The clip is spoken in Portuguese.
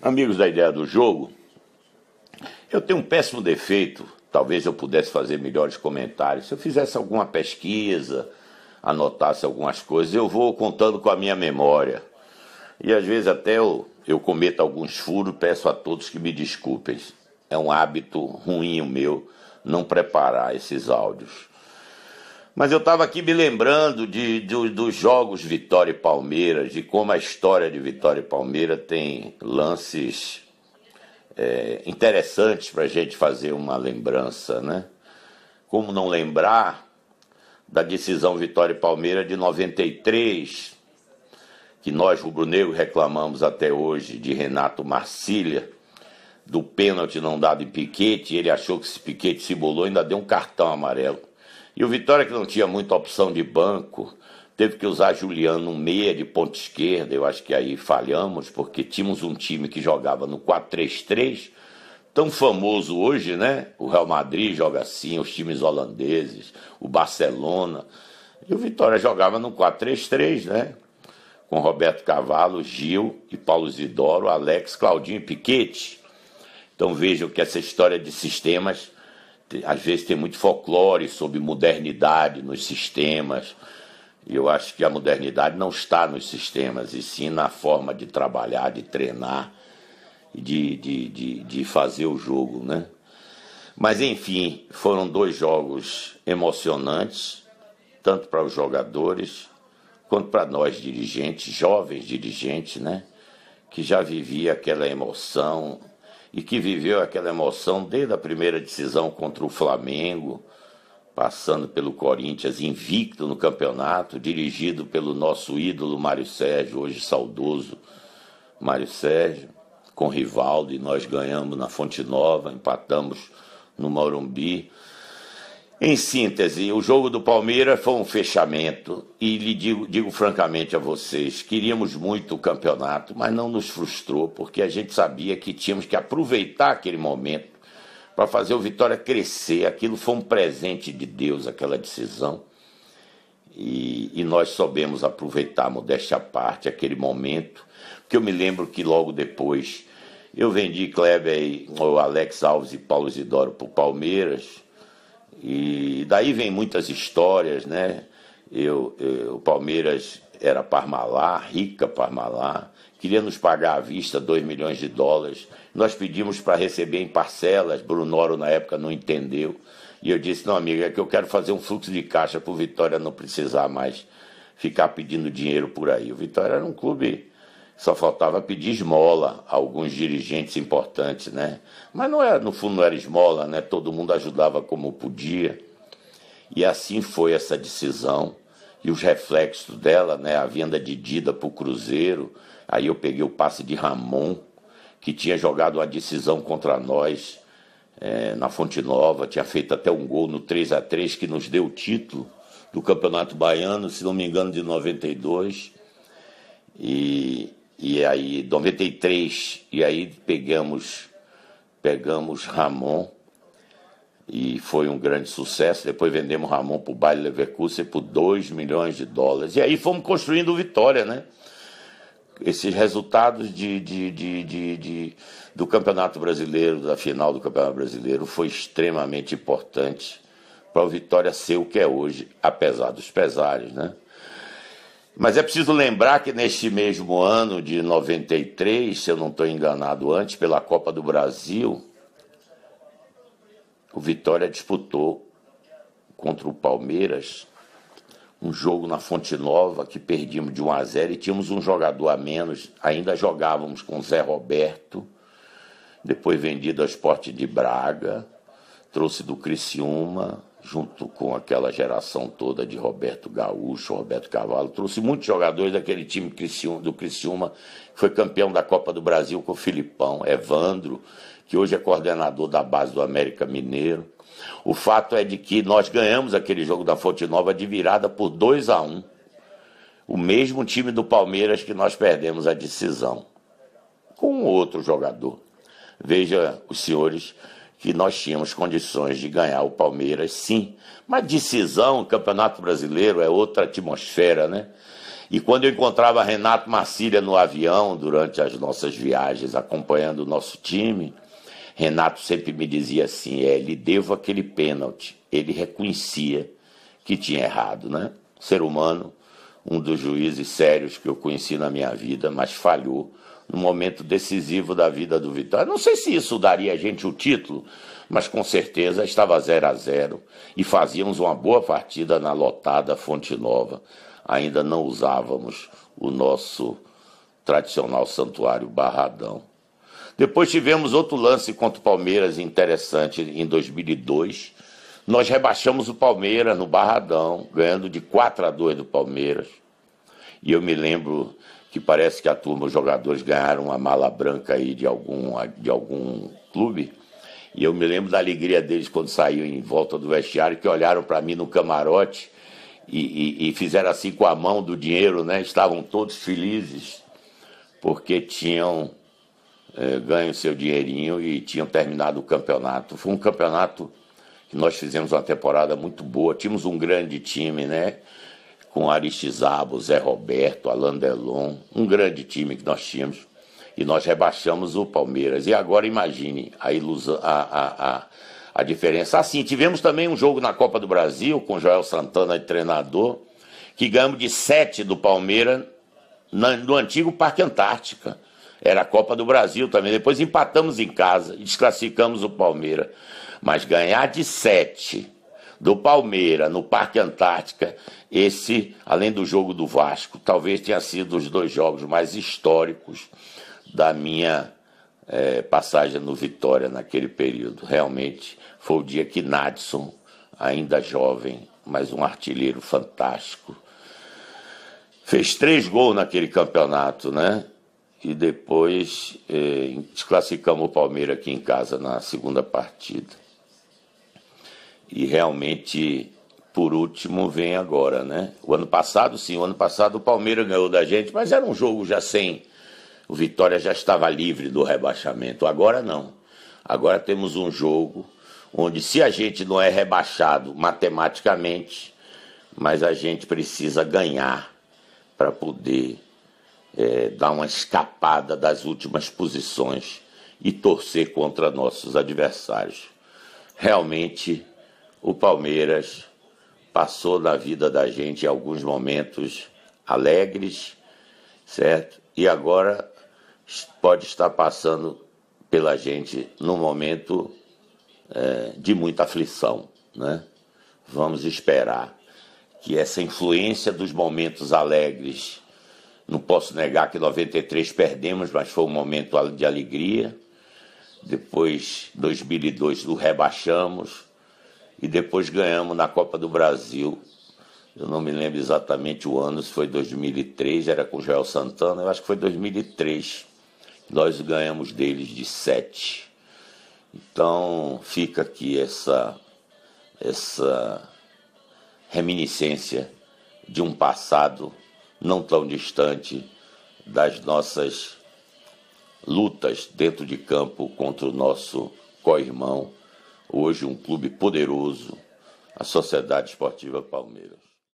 Amigos da Ideia do Jogo, eu tenho um péssimo defeito, talvez eu pudesse fazer melhores comentários. Se eu fizesse alguma pesquisa, anotasse algumas coisas, eu vou contando com a minha memória. E às vezes até eu cometo alguns furos, peço a todos que me desculpem. É um hábito ruim o meu não preparar esses áudios. Mas eu estava aqui me lembrando dos jogos Vitória e Palmeiras, de como a história de Vitória e Palmeiras tem lances interessantes para a gente fazer uma lembrança, né? Como não lembrar da decisão Vitória e Palmeiras de 93, que nós rubro-negros reclamamos até hoje, de Renato Marcília, do pênalti não dado em Piquete. Ele achou que esse Piquete se bolou e ainda deu um cartão amarelo. E o Vitória, que não tinha muita opção de banco, teve que usar Juliano meia de ponta esquerda. Eu acho que aí falhamos, porque tínhamos um time que jogava no 4-3-3, tão famoso hoje, né? O Real Madrid joga assim, os times holandeses, o Barcelona. E o Vitória jogava no 4-3-3, né? Com Roberto Cavalo, Gil e Paulo Isidoro, Alex, Claudinho e Piquete. Então vejam que essa história de sistemas, às vezes tem muito folclore sobre modernidade nos sistemas. E eu acho que a modernidade não está nos sistemas, e sim na forma de trabalhar, de treinar e de fazer o jogo, né? Mas enfim, foram dois jogos emocionantes, tanto para os jogadores quanto para nós dirigentes, jovens dirigentes, né? Que já vivia aquela emoção e que viveu aquela emoção desde a primeira decisão contra o Flamengo, passando pelo Corinthians, invicto no campeonato, dirigido pelo nosso ídolo Mário Sérgio, hoje saudoso Mário Sérgio, com Rivaldo, e nós ganhamos na Fonte Nova, empatamos no Morumbi. Em síntese, o jogo do Palmeiras foi um fechamento, e lhe digo francamente a vocês, queríamos muito o campeonato, mas não nos frustrou, porque a gente sabia que tínhamos que aproveitar aquele momento para fazer o Vitória crescer. Aquilo foi um presente de Deus, aquela decisão, e nós soubemos aproveitar, modéstia à parte, aquele momento, porque eu me lembro que logo depois eu vendi Kleber, o Alex Alves e Paulo Isidoro para o Palmeiras. E daí vem muitas histórias, né? O Palmeiras era Parmalat, rica Parmalat, queria nos pagar à vista $2 milhões. Nós pedimos para receber em parcelas, Brunoro na época não entendeu. E eu disse, não, amigo, é que eu quero fazer um fluxo de caixa para o Vitória não precisar mais ficar pedindo dinheiro por aí. O Vitória era um clube, só faltava pedir esmola a alguns dirigentes importantes, né? Mas não era, no fundo não era esmola, né? Todo mundo ajudava como podia. E assim foi essa decisão e os reflexos dela, né? A venda de Dida para o Cruzeiro. Aí eu peguei o passe de Ramon, que tinha jogado a decisão contra nós na Fonte Nova, tinha feito até um gol no 3-3 que nos deu o título do Campeonato Baiano, se não me engano, de 92. E aí, 93, e aí pegamos Ramon, e foi um grande sucesso. Depois vendemos Ramon para o Bayer Leverkusen por $2 milhões. E aí fomos construindo Vitória, né? Esses resultados do Campeonato Brasileiro, da final do Campeonato Brasileiro, foi extremamente importante para o Vitória ser o que é hoje, apesar dos pesares, né? Mas é preciso lembrar que neste mesmo ano de 93, se eu não estou enganado antes, pela Copa do Brasil, o Vitória disputou contra o Palmeiras um jogo na Fonte Nova que perdimos de 1-0 e tínhamos um jogador a menos, ainda jogávamos com Zé Roberto, depois vendido ao Sport de Braga, trouxe do Criciúma, junto com aquela geração toda de Roberto Gaúcho, Roberto Cavalo, trouxe muitos jogadores daquele time do Criciúma, que foi campeão da Copa do Brasil com o Filipão, Evandro, que hoje é coordenador da base do América Mineiro. O fato é de que nós ganhamos aquele jogo da Fonte Nova de virada por 2-1. O mesmo time do Palmeiras que nós perdemos a decisão, com um outro jogador. Veja, os senhores, que nós tínhamos condições de ganhar o Palmeiras, sim. Mas decisão, Campeonato Brasileiro é outra atmosfera, né? E quando eu encontrava Renato Marcília no avião, durante as nossas viagens, acompanhando o nosso time, Renato sempre me dizia assim, lhe devo aquele pênalti. Ele reconhecia que tinha errado, né? Ser humano, um dos juízes sérios que eu conheci na minha vida, mas falhou no momento decisivo da vida do Vitória. Não sei se isso daria a gente o título, mas com certeza estava 0-0 e fazíamos uma boa partida na lotada Fonte Nova. Ainda não usávamos o nosso tradicional santuário Barradão. Depois tivemos outro lance contra o Palmeiras interessante em 2002. Nós rebaixamos o Palmeiras no Barradão, ganhando de 4-2 do Palmeiras. E eu me lembro que parece que a turma, os jogadores ganharam uma mala branca aí de algum clube. E eu me lembro da alegria deles quando saíram em volta do vestiário, que olharam para mim no camarote e fizeram assim com a mão do dinheiro, né? Estavam todos felizes porque tinham ganho seu dinheirinho e tinham terminado o campeonato. Foi um campeonato que nós fizemos uma temporada muito boa. Tínhamos um grande time, né? Com Aristizábal, Zé Roberto, Alain Delon, um grande time que nós tínhamos. E nós rebaixamos o Palmeiras. E agora imagine a ilusão, a diferença. Assim, tivemos também um jogo na Copa do Brasil, com Joel Santana de treinador, que ganhamos de 7 do Palmeiras no antigo Parque Antártica. Era a Copa do Brasil também. Depois empatamos em casa e desclassificamos o Palmeiras. Mas ganhar de 7 do Palmeiras no Parque Antártica, esse, além do jogo do Vasco, talvez tenha sido os 2 jogos mais históricos da minha passagem no Vitória naquele período. Realmente foi o dia que Nadson, ainda jovem, mas um artilheiro fantástico, fez 3 gols naquele campeonato, né? E depois desclassificamos o Palmeiras aqui em casa na segunda partida. E realmente, por último, vem agora, né? O ano passado, sim, o ano passado o Palmeiras ganhou da gente, mas era um jogo já sem... O Vitória já estava livre do rebaixamento. Agora não. Agora temos um jogo onde, se a gente não é rebaixado matematicamente, mas a gente precisa ganhar para poder dar uma escapada das últimas posições e torcer contra nossos adversários. Realmente, o Palmeiras passou na vida da gente em alguns momentos alegres, certo? E agora pode estar passando pela gente num momento de muita aflição, né? Vamos esperar que essa influência dos momentos alegres, não posso negar que em 93 perdemos, mas foi um momento de alegria. Depois, 2002, o rebaixamos e depois ganhamos na Copa do Brasil. Eu não me lembro exatamente o ano, se foi 2003, era com o Joel Santana, eu acho que foi 2003. Nós ganhamos deles de 7. Então fica aqui essa reminiscência de um passado não tão distante das nossas lutas dentro de campo contra o nosso co-irmão, hoje um clube poderoso, a Sociedade Esportiva Palmeiras.